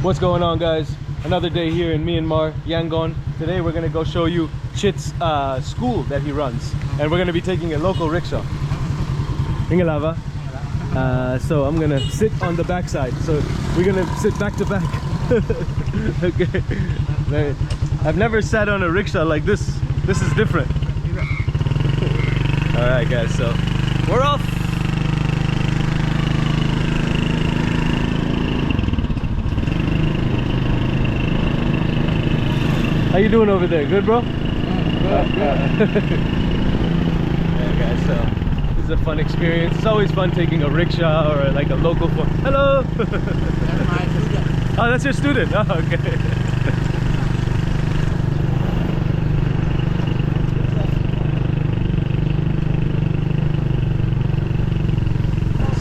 What's going on, guys? Another day here in Myanmar, Yangon. Today we're gonna go show you Chit's school that he runs, and we're gonna be taking a local rickshaw. Ingalava. So I'm gonna sit on the back side. So we're gonna sit back to back. Okay. I've never sat on a rickshaw like this. This is different. All right, guys. So we're off. How you doing over there? Good, bro? Good. Yeah, guys, so this is a fun experience. It's always fun taking a rickshaw or like a local phone. Hello! That's my student. Oh, that's your student? Oh, okay.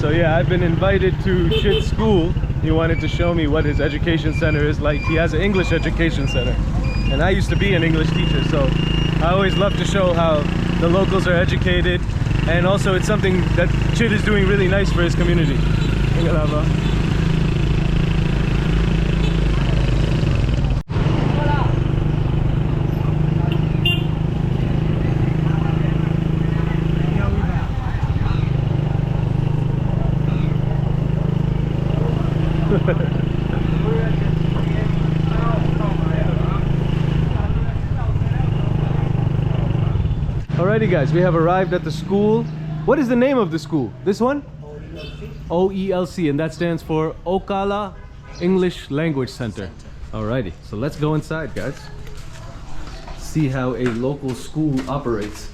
So yeah, I've been invited to Chit's school. He wanted to show me what his education center is like. He has an English education center. And I used to be an English teacher, so I always love to show how the locals are educated, and also it's something that Chit is doing really nice for his community. Alrighty, guys, we have arrived at the school. What is the name of the school? This one? OELC, and that stands for Okala English Language Center. Alrighty, so let's go inside, guys. See how a local school operates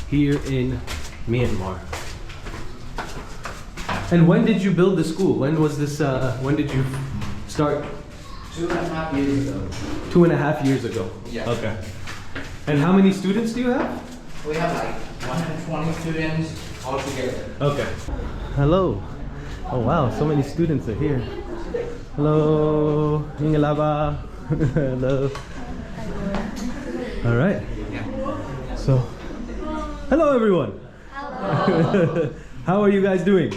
here in Myanmar. And when did you build the school? When was this, when did you start? 2.5 years ago. 2.5 years ago? Yeah. Okay. And how many students do you have? We have like 120 students altogether. Okay. Hello. Oh wow, so many students are here. Hello. Ingalaba. Hello. All right. Yeah. So, hello everyone. Hello. How are you guys doing?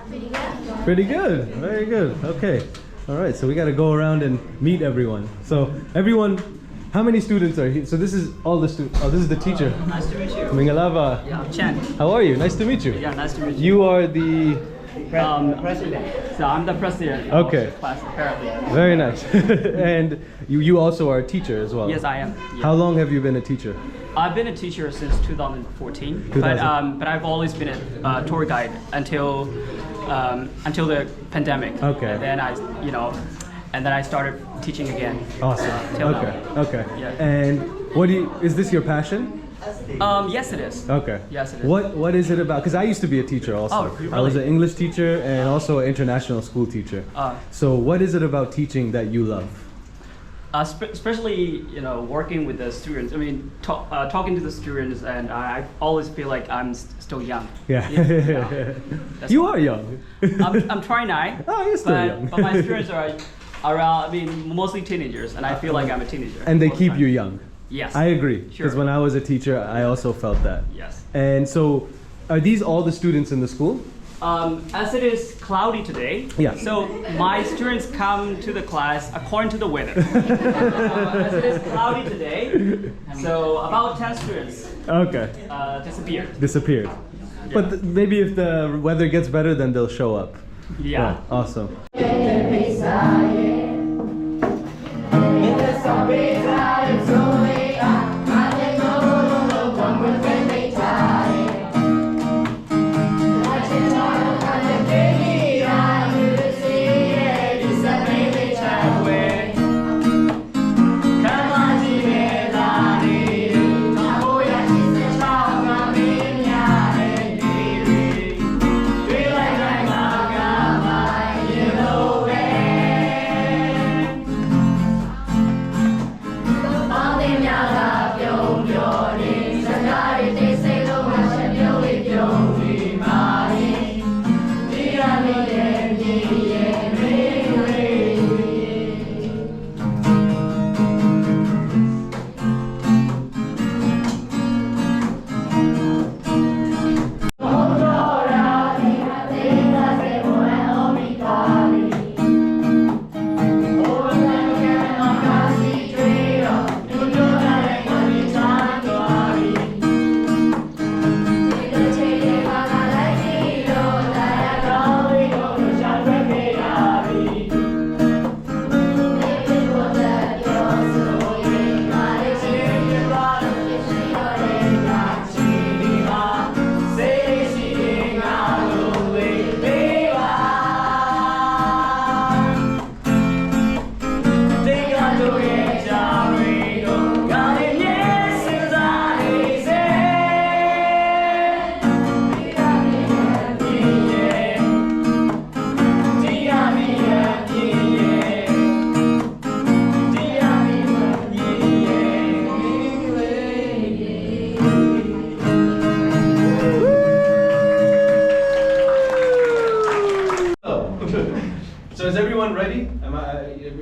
Pretty good. Pretty good. Very good. Okay. All right. So we got to go around and meet everyone. So everyone. How many students are here? So this is all the students. Oh, this is the teacher. Nice to meet you. Mingalava. Yeah, Chen. How are you? Nice to meet you. Yeah, nice to meet you. You are the... President. So I'm the president Okay. of the class, apparently. Very nice. And you also are a teacher as well. Yes, I am. Yeah. How long have you been a teacher? I've been a teacher since 2014, but I've always been a tour guide until the pandemic. Okay. And then and then I started teaching again. Awesome. Till Okay. now. Okay. Yeah. And what do you? Is this your passion? Yes, it is. Okay. Yes, it is. What is it about? Because I used to be a teacher also. Oh, really? I was an English teacher and also an international school teacher. So what is it about teaching that you love? Especially working with the students. I mean, talking to the students, and I always feel like I'm still young. Yeah. That's You why. are young. I'm 29. Oh, you're still young. But my students are around. I mean, mostly teenagers, and I feel like I'm a teenager. And they most of keep the you time. young. Yes. I agree. Sure. Because when I was a teacher, I also felt that. Yes. And so, are these all the students in the school? As it is cloudy today, Yeah. so my students come to the class according to the weather. As it is cloudy today, so about 10 students Okay. disappeared. Disappeared. But maybe if the weather gets better, then they'll show up. Yeah. Awesome.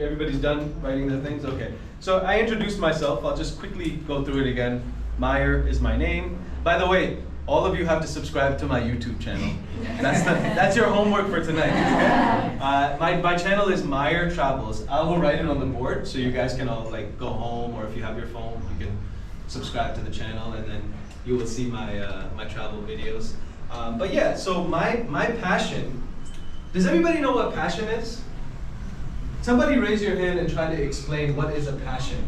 Everybody's done writing their things? Okay. So I introduced myself. I'll just quickly go through it again. Myer is my name. By the way, all of you have to subscribe to my YouTube channel. That's your homework for tonight. Okay? My channel is Myer Travels. I will write it on the board so you guys can all like go home, or if you have your phone, you can subscribe to the channel, and then you will see my my travel videos. But yeah, so my passion. Does everybody know what passion is? Somebody raise your hand and try to explain what is a passion.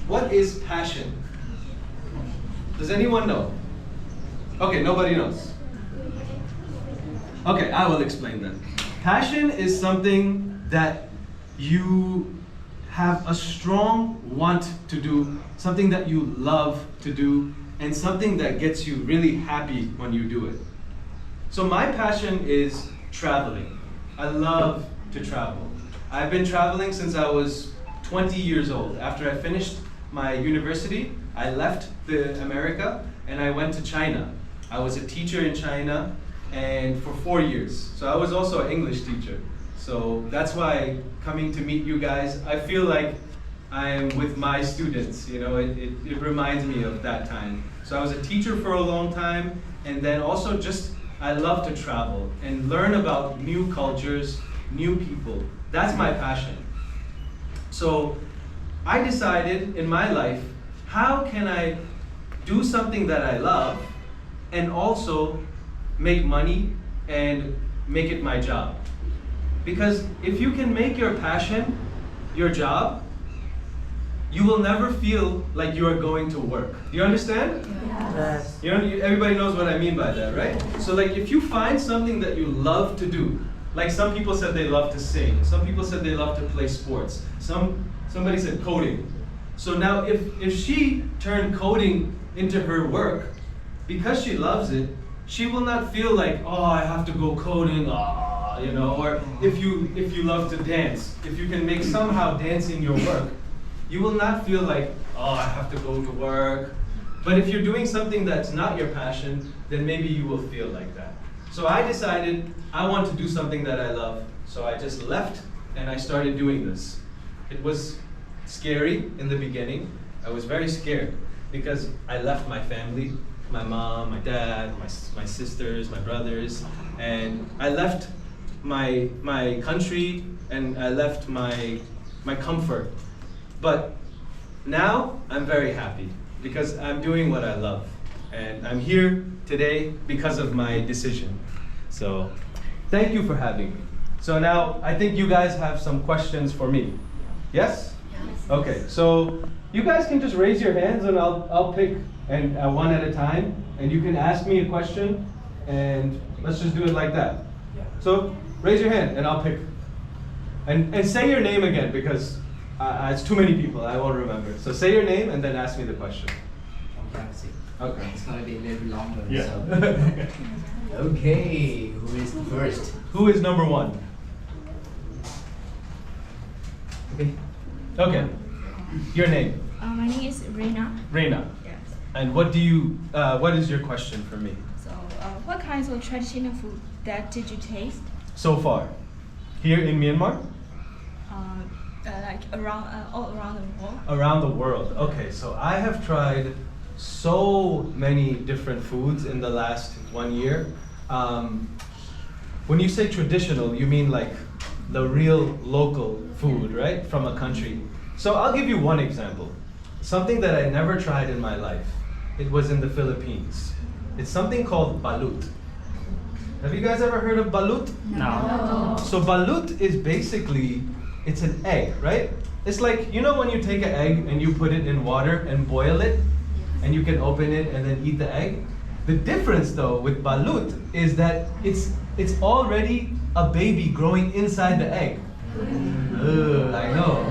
What is passion? Does anyone know? Okay, nobody knows. Okay, I will explain then. Passion is something that you have a strong want to do, something that you love to do, and something that gets you really happy when you do it. So my passion is traveling. I love to travel. I've been traveling since I was 20 years old. After I finished my university, I left America and I went to China. I was a teacher in China and for 4 years. So I was also an English teacher. So that's why coming to meet you guys, I feel like I am with my students. You know, it reminds me of that time. So I was a teacher for a long time, and then also just I love to travel and learn about new cultures, new people. That's my passion. So I decided in my life, how can I do something that I love and also make money and make it my job? Because if you can make your passion your job, you will never feel like you are going to work. Do you understand? Yes. You know, everybody knows what I mean by that, right? So like if you find something that you love to do, like some people said they love to sing, some people said they love to play sports, somebody said coding. So now if she turned coding into her work, because she loves it, she will not feel like, oh, I have to go coding, you know, or if you love to dance, if you can make somehow dancing your work, you will not feel like, oh, I have to go to work. But if you're doing something that's not your passion, then maybe you will feel like that. So I decided I want to do something that I love. So I just left and I started doing this. It was scary in the beginning. I was very scared because I left my family, my mom, my dad, my sisters, my brothers, and I left my country and I left my comfort. But now I'm very happy because I'm doing what I love. And I'm here today because of my decision. So thank you for having me. So now I think you guys have some questions for me. Yes? Yes. Okay, so you guys can just raise your hands and I'll pick and one at a time. And you can ask me a question and let's just do it like that. So raise your hand and I'll pick. And say your name again because it's too many people, I won't remember. So say your name and then ask me the question. Okay. It's gonna be a little longer. Yeah. So. Okay, who is first? Who is number one? Okay. Okay. Your name? My name is Reina. Reina. Yes. And what is your question for me? So, what kinds of traditional food that did you taste? So far, here in Myanmar? Like all around the world? Around the world. Okay, so I have tried so many different foods in the last 1 year. When you say traditional, you mean like the real local food, right? From a country. So I'll give you one example. Something that I never tried in my life. It was in the Philippines. It's something called balut. Have you guys ever heard of balut? No. So balut is basically, it's an egg, right? It's like, you know when you take an egg and you put it in water and boil it, and you can open it and then eat the egg? The difference though with balut is that it's already a baby growing inside the egg. Ugh, I know.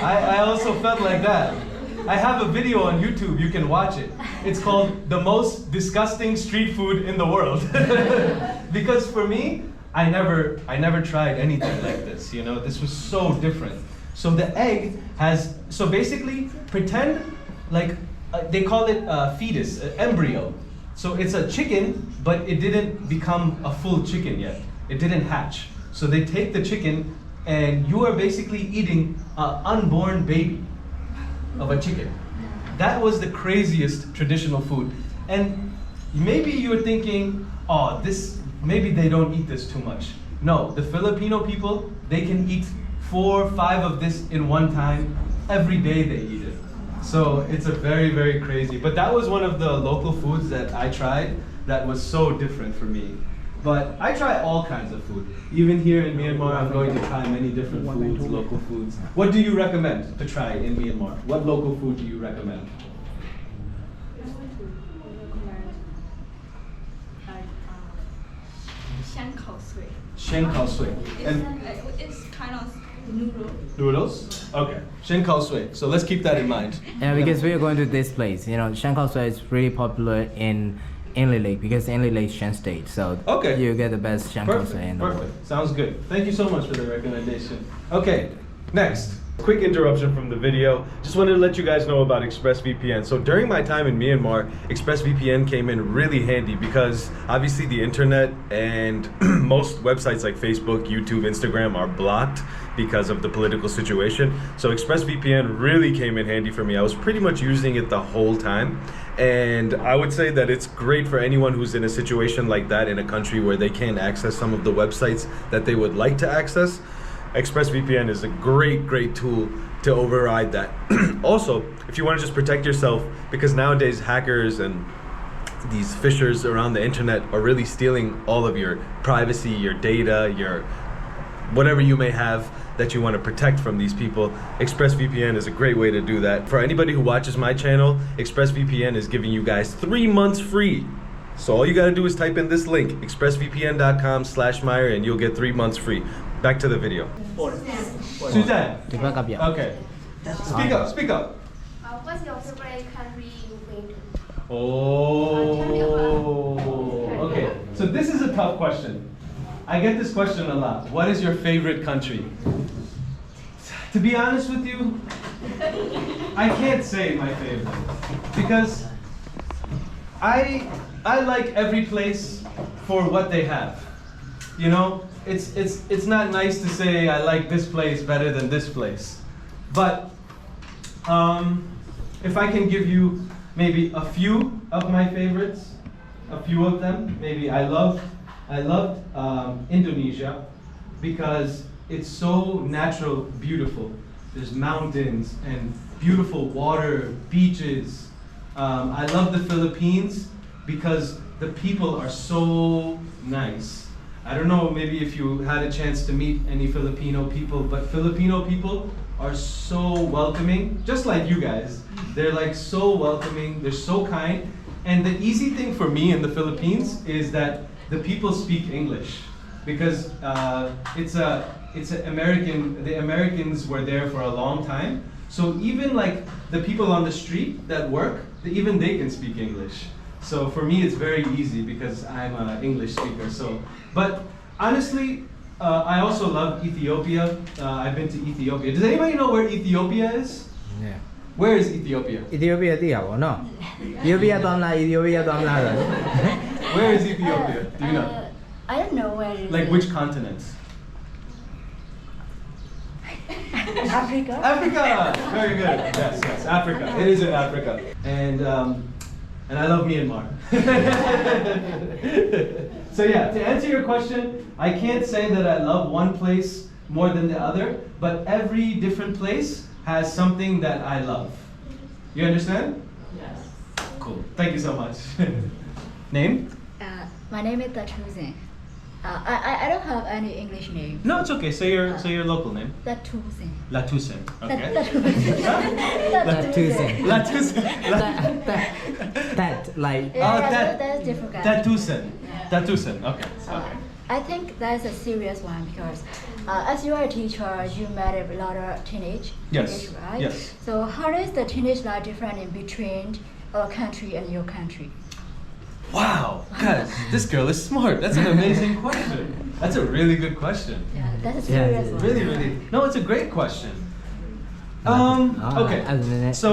I also felt like that. I have a video on YouTube, you can watch it. It's called The Most Disgusting Street Food in the World. Because for me, I never tried anything like this, you know, this was so different. So the egg has, so basically, pretend like, they call it a fetus, an embryo. So it's a chicken, but it didn't become a full chicken yet. It didn't hatch. So they take the chicken and you are basically eating an unborn baby of a chicken. That was the craziest traditional food. And maybe you're thinking, oh, maybe they don't eat this too much. No, the Filipino people, they can eat 4 or 5 of this in one time. Every day they eat it. So it's a very, very crazy. But that was one of the local foods that I tried that was so different for me. But I try all kinds of food. Even here in Myanmar, I'm going to try many different foods, local foods. What do you recommend to try in Myanmar? What local food do you recommend? Shen Kao Sui. And It's kind of noodle. noodles? Okay. Shen Kao Sui. So let's keep that in mind. Yeah, because we are going to this place. You know, Shanghai Sui is really popular in Inle Lake because Inle Lake is Shan State. So Okay. you get the best Shanghai Sui Perfect. in the world. Perfect. Sounds good. Thank you so much for the recommendation. Okay. Next. Quick interruption from the video. Just wanted to let you guys know about ExpressVPN. So during my time in Myanmar, ExpressVPN came in really handy because obviously the internet and most websites like Facebook, YouTube, Instagram are blocked because of the political situation. So ExpressVPN really came in handy for me. I was pretty much using it the whole time. And I would say that it's great for anyone who's in a situation like that in a country where they can't access some of the websites that they would like to access. ExpressVPN is a great tool to override that. Also, if you want to just protect yourself, because nowadays hackers and these fishers around the internet are really stealing all of your privacy, your data, your whatever you may have that you want to protect from these people. ExpressVPN is a great way to do that. For anybody who watches my channel, ExpressVPN is giving you guys 3 months free. So all you gotta do is type in this link, expressvpn.com/Myer, and you'll get 3 months free. Back to the video. Suzanne. Okay. Speak up. What's your favorite country you've been to? Oh, okay. So this is a tough question. I get this question a lot. What is your favorite country? To be honest with you, I can't say my favorite because I like every place for what they have. You know, it's not nice to say I like this place better than this place. But if I can give you maybe a few of my favorites, a few of them, maybe I loved Indonesia because it's so natural, beautiful. There's mountains and beautiful water, beaches. I love the Philippines because the people are so nice. I don't know maybe if you had a chance to meet any Filipino people, but Filipino people are so welcoming, just like you guys. They're like so welcoming, they're so kind. And the easy thing for me in the Philippines is that the people speak English because the Americans were there for a long time. So even like the people on the street that work, even they can speak English. So for me, it's very easy because I'm an English speaker. So, but honestly, I also love Ethiopia. I've been to Ethiopia. Does anybody know where Ethiopia is? Yeah. Where is Ethiopia? Ethiopia သိရပါဘောနော် Ethiopia သွားမလား Ethiopia သွားမလား Where is Ethiopia? Do you know? I don't know where it is. Like which continent? Africa. Africa. Very good. Yes, Africa. It is in Africa. And I love Myanmar. So yeah, to answer your question, I can't say that I love one place more than the other, but every different place has something that I love. You understand? Yes. Cool. Thank you so much. Name? My name is Tatuzen. I don't have any English name. No, it's okay. Say your local name. Tatuzen. Latusen. Okay. Latusen. Latusen. That like That's different. Tatusen. Yeah. Tatusen. Okay. Okay. I think that's a serious one because as you are a teacher, you met a lot of teenage, Yes. right? Yes. So how is the teenage life different in between our country and your country? Wow, guys, this girl is smart. That's an amazing question. That's a really good question. Yeah, that's a serious one. Really. No, it's a great question. Okay. So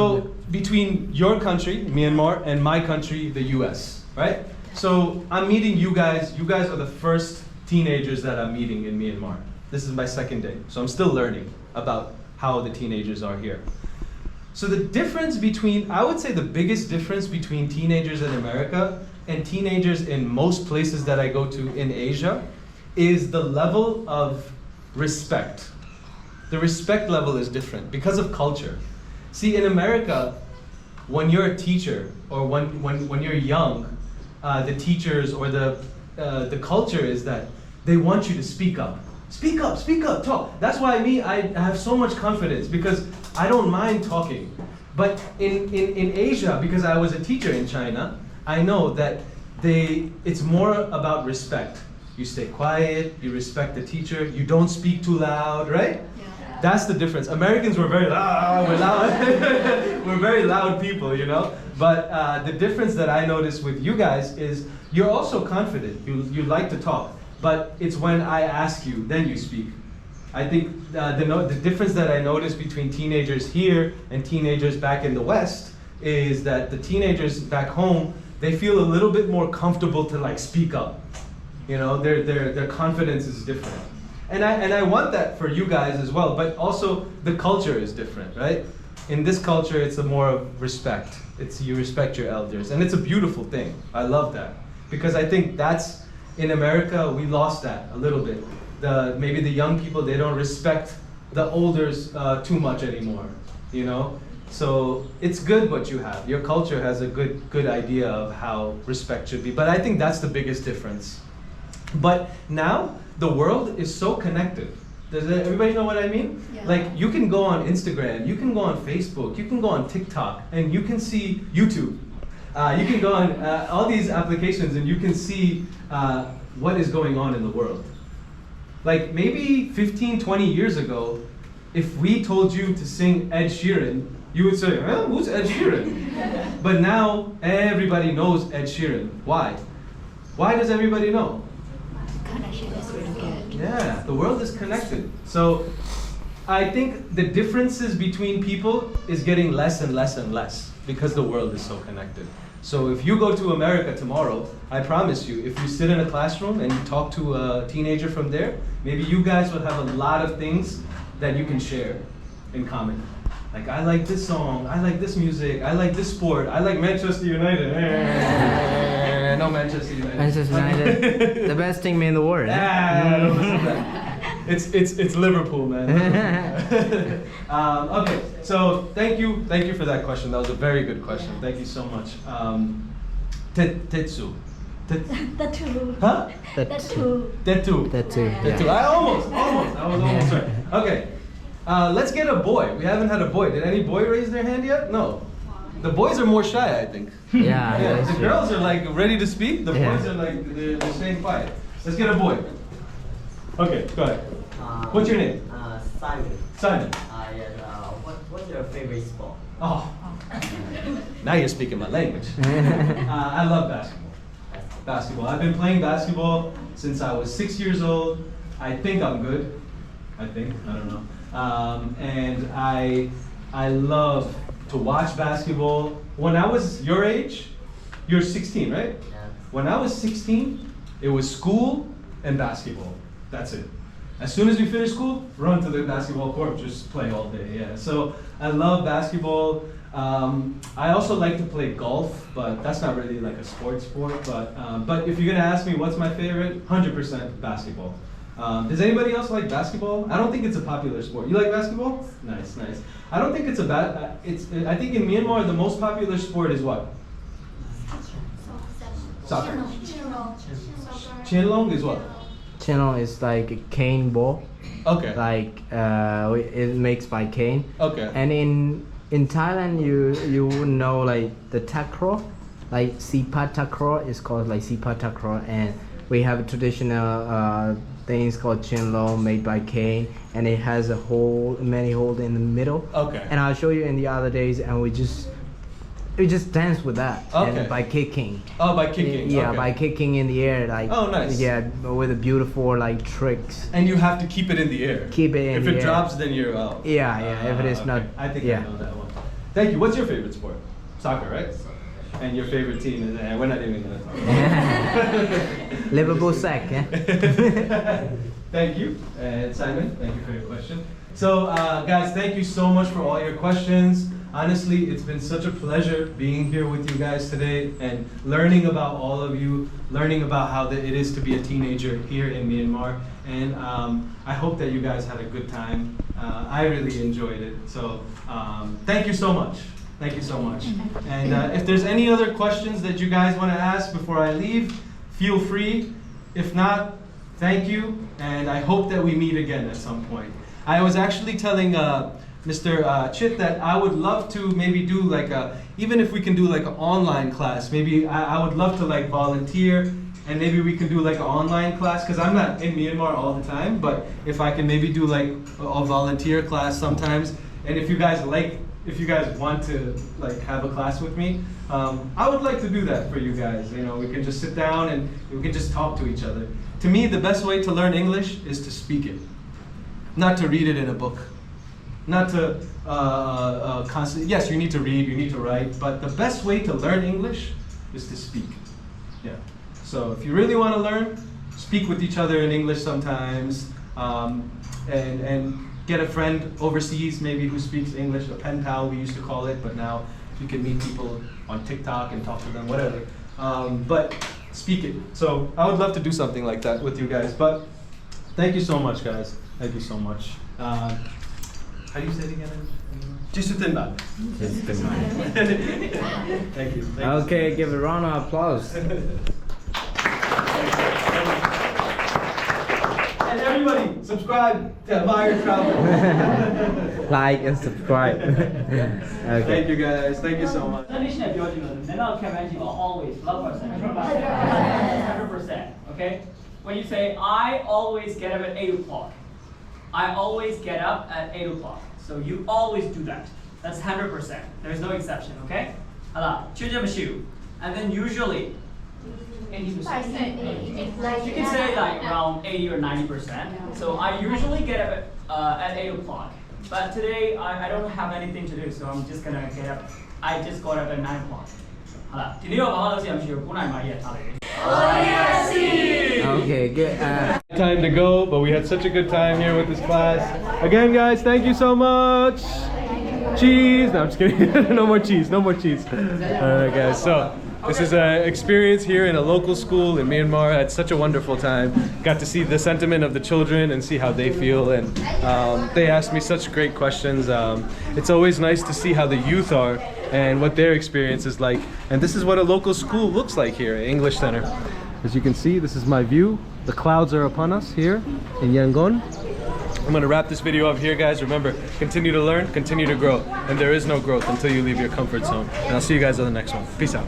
between your country, Myanmar, and my country, the U.S., right? So I'm meeting you guys. You guys are the first teenagers that I'm meeting in Myanmar. This is my second day, so I'm still learning about how the teenagers are here. So the difference between, I would say the biggest difference between teenagers in America and teenagers in most places that I go to in Asia is the level of respect. The respect level is different because of culture. See, in America, when you're a teacher or when you're young, the teachers or the culture is that they want you to speak up. Speak up, talk. That's why I have so much confidence because I don't mind talking. But in Asia, because I was a teacher in China, I know that it's more about respect. You stay quiet, you respect the teacher, you don't speak too loud, right? Yeah. That's the difference. Americans were very loud, we're loud. We're very loud people, you know? But the difference that I noticed with you guys is you're also confident, you like to talk, but it's when I ask you, then you speak. I think the difference that I noticed between teenagers here and teenagers back in the West is that the teenagers back home, they feel a little bit more comfortable to like speak up. You know, their confidence is different. And I want that for you guys as well, but also the culture is different, right? In this culture, it's a more of respect. It's you respect your elders, and it's a beautiful thing. I love that. Because I think that's, in America, we lost that a little bit. Maybe the young people, they don't respect the elders too much anymore, you know? So it's good what you have. Your culture has a good idea of how respect should be. But I think that's the biggest difference. But now the world is so connected. Does everybody know what I mean? Yeah. Like you can go on Instagram, you can go on Facebook, you can go on TikTok, and you can see YouTube. You can go on all these applications and you can see what is going on in the world. Like maybe 15, 20 years ago, if we told you to sing Ed Sheeran, you would say, huh, who's Ed Sheeran? But now everybody knows Ed Sheeran. Why? Why does everybody know? Connection is really good. Yeah, the world is connected. So I think the differences between people is getting less and less and less because the world is so connected. So if you go to America tomorrow, I promise you, if you sit in a classroom and you talk to a teenager from there, maybe you guys will have a lot of things that you can share in common. Like, I like this song, I like this music, I like this sport, I like Manchester United. No Manchester United. Manchester United, the best team in the world. Don't listen to that. It's Liverpool, man. Okay, so thank you for that question. That was a very good question. Thank you so much. Tetsu. Tattoo. Huh? Tattoo. Tattoo. I was almost right. Okay. Let's get a boy. We haven't had a boy. Did any boy raise their hand yet? No. The boys are more shy, I think. Yeah. The girls are like ready to speak. The boys are like they're staying quiet. Let's get a boy. Okay, go ahead. What's your name? Simon. Simon. What's your favorite sport? Oh. Now you're speaking my language. I love basketball. I've been playing basketball since I was 6 years old. I think I'm good. I don't know. And I love to watch basketball. When I was your age, you're 16, right? Yeah. When I was 16, it was school and basketball. That's it. As soon as we finish school, run to the basketball court, just play all day. Yeah. So I love basketball. I also like to play golf, but that's not really like a sport. But if you're gonna ask me what's my favorite, 100% basketball. Does anybody else like basketball? I don't think it's a popular sport. You like basketball? Nice. I don't think it's a bad. I think in Myanmar the most popular sport is what? Soccer. Chenlong is what? Chenlong is like a cane ball. Okay. Like it makes by cane. Okay. And in Thailand you would know like the takraw, like sipat takraw is called like sipat takraw, and we have a traditional things called chenlong made by cane, and it has many holes in the middle. Okay. And I'll show you in the other days, and we just dance with that. Okay. And by kicking. Oh, by kicking. Yeah, okay. by kicking in the air, like. Oh, nice. Yeah, with a beautiful like tricks. And you have to keep it in the air. Keep it in the air. If it drops, then you're out. Yeah. If it is not. I think yeah. I know that one. Thank you. What's your favorite sport? Soccer, right? and your favorite team is. We're not even gonna talk about it. Liverpool sack, yeah. Thank you, and Simon. Thank you for your question. So, guys, thank you so much for all your questions. Honestly, it's been such a pleasure being here with you guys today and learning about all of you, learning about how it is to be a teenager here in Myanmar. And I hope that you guys had a good time. I really enjoyed it. So thank you so much. Thank you so much. And if there's any other questions that you guys want to ask before I leave, feel free. If not, thank you. And I hope that we meet again at some point. I was actually telling Mr. Chit that I would love to maybe do like even if we can do like an online class, maybe I would love to like volunteer and maybe we can do like an online class because I'm not in Myanmar all the time, but if I can maybe do like a volunteer class sometimes, and if you guys want to like have a class with me, I would like to do that for you guys. You know, we can just sit down and we can just talk to each other. To me, the best way to learn English is to speak it, not to read it in a book. Not to constantly, yes, you need to read, you need to write, but the best way to learn English is to speak. Yeah. So if you really want to learn, speak with each other in English sometimes, and get a friend overseas maybe who speaks English, a pen pal we used to call it, but now you can meet people on TikTok and talk to them, whatever. But speak it. So I would love to do something like that with you guys, but thank you so much, guys. Thank you so much. How do you say it again? Jisutinba. Thank you. Okay, give a round of applause. And everybody, subscribe to Myer Travel. Like and subscribe. Okay. Thank you guys. Thank you so much. Traditional building, then I'll convention will always love percent, 100%. Okay? When you say I always get up at 8 o'clock, I always get up at 8 o'clock. So you always do that. That's 100%. There's no exception, okay? And then usually 80%. You can say like around 80 or 90%. So I usually get up at 8 o'clock. But today I don't have anything to do, so I'm just gonna get up. I just got up at 9 o'clock. Okay, good. Time to go, but we had such a good time here with this class. Again, guys, thank you so much. Cheese. No, I'm just kidding. No more cheese. No more cheese. All right, guys. So this is an experience here in a local school in Myanmar. I had such a wonderful time. Got to see the sentiment of the children and see how they feel, and they asked me such great questions. It's always nice to see how the youth are and what their experience is like. And this is what a local school looks like here at English Center. As you can see, this is my view. The clouds are upon us here in Yangon. I'm gonna wrap this video up here, guys. Remember, continue to learn, continue to grow. And there is no growth until you leave your comfort zone. And I'll see you guys on the next one. Peace out.